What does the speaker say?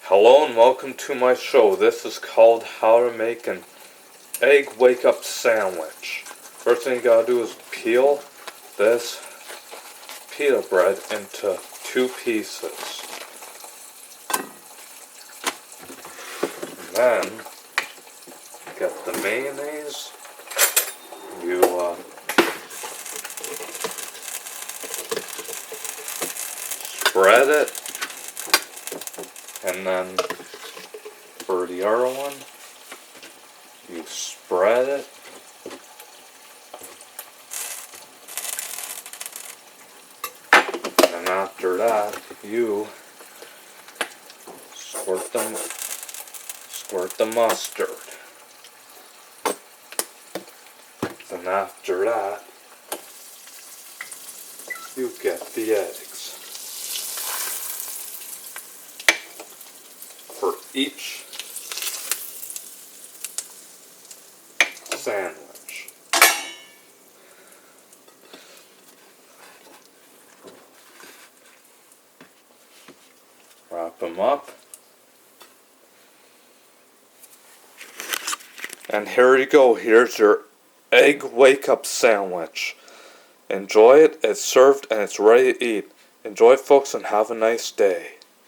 Hello and welcome to my show. This is called How to Make an Egg Wake Up Sandwich. First thing you gotta do is peel this pita bread into 2 pieces. And then get the mayonnaise. You spread it. And then for the other one, you spread it. And after that, you squirt the mustard. And after that, you get the eggs. For each sandwich. Wrap them up. And here you go. Here's your egg wake up sandwich. Enjoy it. It's served and it's ready to eat. Enjoy, folks, and have a nice day.